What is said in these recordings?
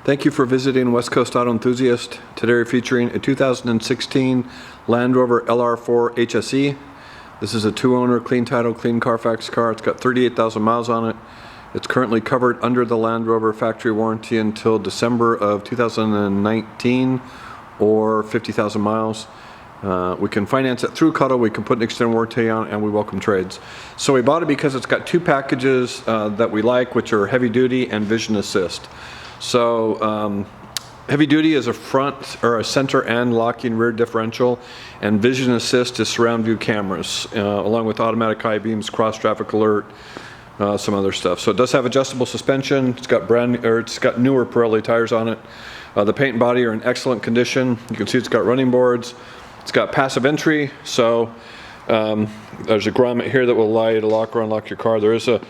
Thank you for visiting West Coast Auto Enthusiast. Today we're featuring a 2016 Land Rover LR4 HSE. This is a two-owner, clean title, clean Carfax car. It's got 38,000 miles on it. It's currently covered under the Land Rover factory warranty until December of 2019 or 50,000 miles. We can finance it through Cuddle, we can put an extended warranty on it, and we welcome trades. So we bought it because it's got two packages that we like, which are heavy duty and vision assist. So heavy duty is a front or a center and locking rear differential, and vision assist is surround view cameras, along with automatic high beams, cross traffic alert, some other stuff. So it does have adjustable suspension. It's got newer Pirelli tires on it. The paint and body are in excellent condition. You can see it's got running boards. It's got passive entry, so there's a grommet here that will allow you to lock or unlock your car. There's a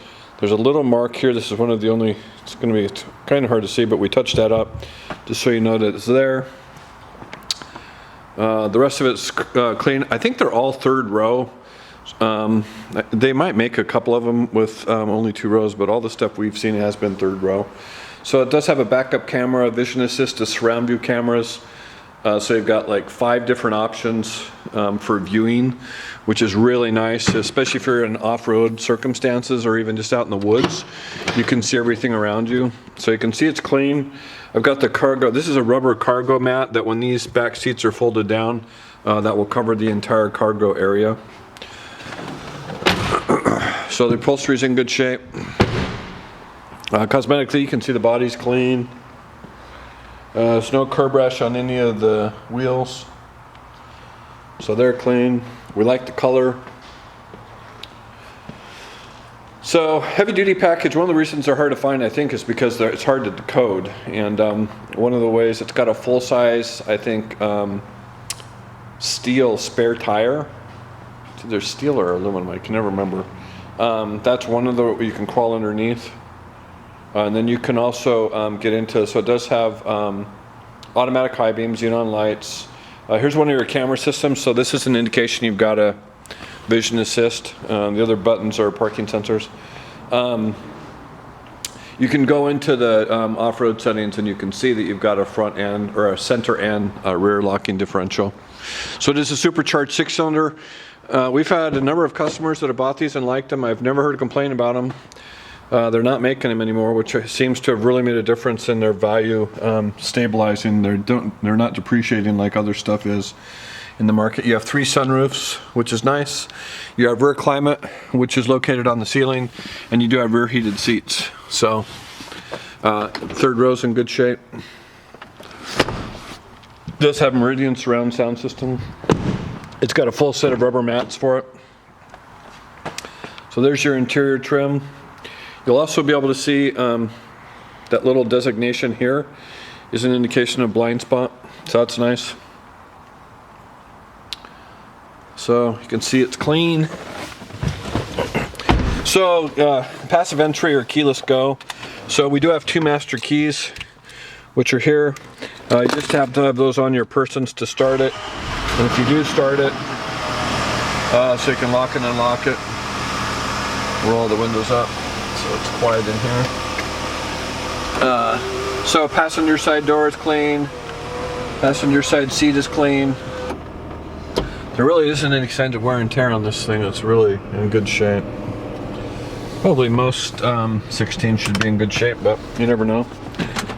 little mark here. This is one of the only, it's going to be kind of hard to see, but we touched that up just so you know that it's there. The rest of it's clean. I think they're all third row. They might make a couple of them with only 2 rows, but all the stuff we've seen has been third row. So it does have a backup camera, vision assist, surround view cameras. So you've got like 5 different options for viewing, which is really nice, especially if you're in off-road circumstances or even just out in the woods. You can see everything around you. So you can see it's clean. I've got the cargo. This is a rubber cargo mat that when these back seats are folded down, that will cover the entire cargo area. So the upholstery is in good shape. Cosmetically, you can see the body's clean. There's no curb rash on any of the wheels, so they're clean. We like the color. So heavy duty package, one of the reasons they're hard to find, I think, is because it's hard to decode. And one of the ways, it's got a full size, I think, steel spare tire. It's either steel or aluminum, I can never remember. That's one of the, you can crawl underneath. And then you can also get into, so it does have automatic high beams, xenon lights. Here's one of your camera systems. So this is an indication you've got a vision assist. The other buttons are parking sensors. You can go into the off-road settings and you can see that you've got a front end or a center and rear locking differential. So it is a supercharged 6-cylinder. We've had a number of customers that have bought these and liked them. I've never heard a complaint about them. They're not making them anymore, which seems to have really made a difference in their value stabilizing. They're not depreciating like other stuff is in the market. You have 3 sunroofs, which is nice. You have rear climate, which is located on the ceiling, and you do have rear heated seats. So third row's in good shape. It does have Meridian surround sound system. It's got a full set of rubber mats for it. So there's your interior trim. You'll also be able to see that little designation here is an indication of blind spot, so that's nice. So you can see it's clean. So passive entry or keyless go. So we do have 2 master keys, which are here. You just have to have those on your persons to start it. And if you do start it, so you can lock and unlock it, roll the windows up. So it's quiet in here. So passenger side door is clean. Passenger side seat is clean. There really isn't any signs of wear and tear on this thing. It's really in good shape. Probably most 16 should be in good shape, but you never know.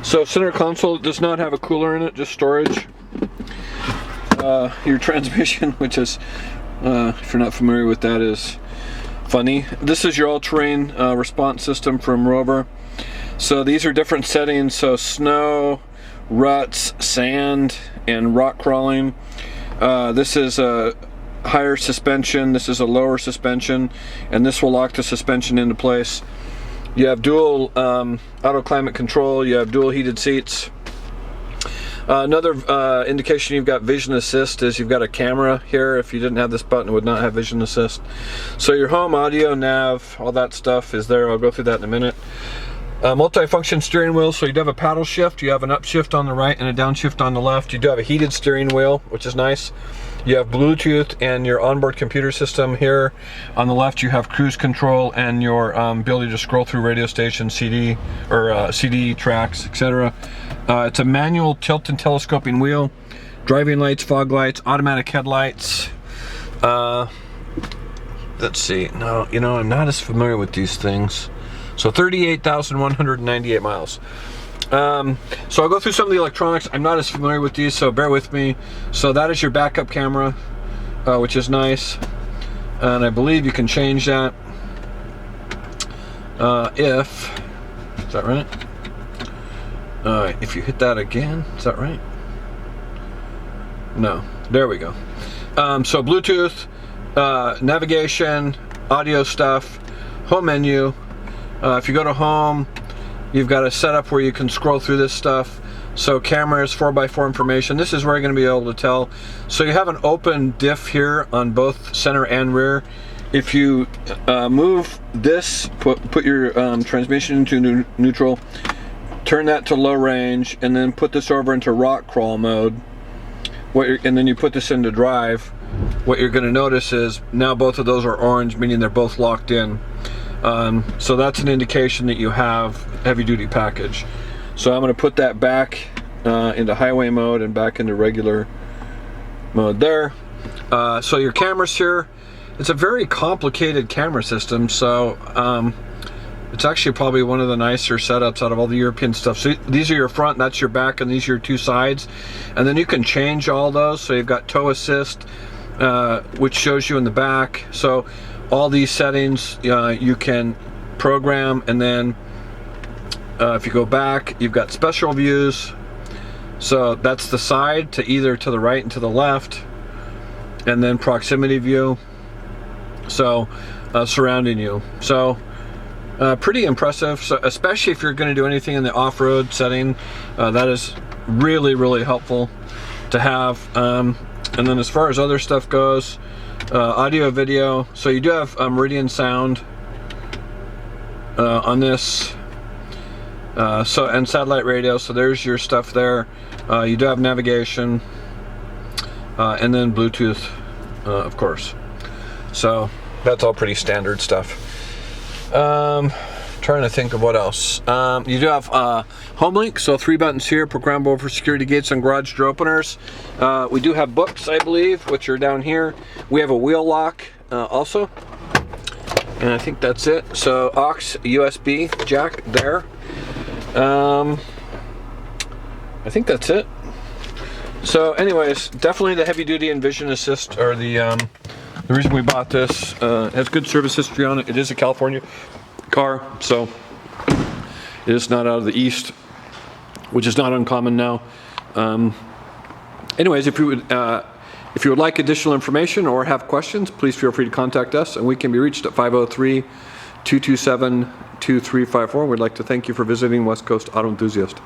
So center console does not have a cooler in it, just storage. Your transmission, which is, if you're not familiar with that, is funny. This is your all-terrain response system from Rover. So these are different settings. So snow, ruts, sand, and rock crawling. This is a higher suspension. This is a lower suspension, and this will lock the suspension into place. You have dual auto climate control. You have dual heated seats. Another indication you've got vision assist is you've got a camera here. If you didn't have this button, it would not have vision assist. So your home, audio, nav, all that stuff is there. I'll go through that in a minute. Multifunction steering wheel, so you do have a paddle shift. You have an upshift on the right and a downshift on the left. You do have a heated steering wheel, which is nice. You have Bluetooth and your onboard computer system here. On the left, you have cruise control and your ability to scroll through radio stations, CD or CD tracks, etc. It's a manual tilt and telescoping wheel, driving lights, fog lights, automatic headlights. Let's see. No, you know, I'm not as familiar with these things. So 38,198 miles. So I'll go through some of the electronics. I'm not as familiar with these, so bear with me. So that is your backup camera, which is nice. And I believe you can change that is that right? If you hit that again, is that right? No, there we go. So Bluetooth, navigation, audio stuff, home menu. If you go to home, you've got a setup where you can scroll through this stuff. So cameras, 4x4 information. This is where you're going to be able to tell. So you have an open diff here on both center and rear. If you move this, put your transmission into neutral, turn that to low range, and then put this over into rock crawl mode, and then you put this into drive, what you're going to notice is now both of those are orange, meaning they're both locked in. So that's an indication that you have heavy duty package. So I'm going to put that back into highway mode and back into regular mode there. So your cameras here, it's a very complicated camera system, so it's actually probably one of the nicer setups out of all the European stuff. So these are your front, that's your back, and these are your two sides. And then you can change all those. So you've got tow assist, which shows you in the back. So all these settings you can program, and then if you go back, you've got special views. So that's the side to either to the right and to the left, and then proximity view. So surrounding you. So pretty impressive. So especially if you're going to do anything in the off-road setting, that is really, really helpful to have. And then as far as other stuff goes, audio, video. So you do have Meridian sound on this. So and satellite radio. So there's your stuff there. You do have navigation, and then Bluetooth, of course. So that's all pretty standard stuff. Trying to think of what else. You do have home link, so 3 buttons here, programmable for security gates and garage door openers. We do have books, I believe, which are down here. We have a wheel lock also, and I think that's it. So aux USB jack there. I think that's it. So anyways, definitely the heavy duty and vision assist are the reason we bought this. It has good service history on it. It is a California car, so it is not out of the East, which is not uncommon now. Anyways, if you would like additional information or have questions, please feel free to contact us, and we can be reached at 503-227-2354. We'd like to thank you for visiting West Coast Auto Enthusiast.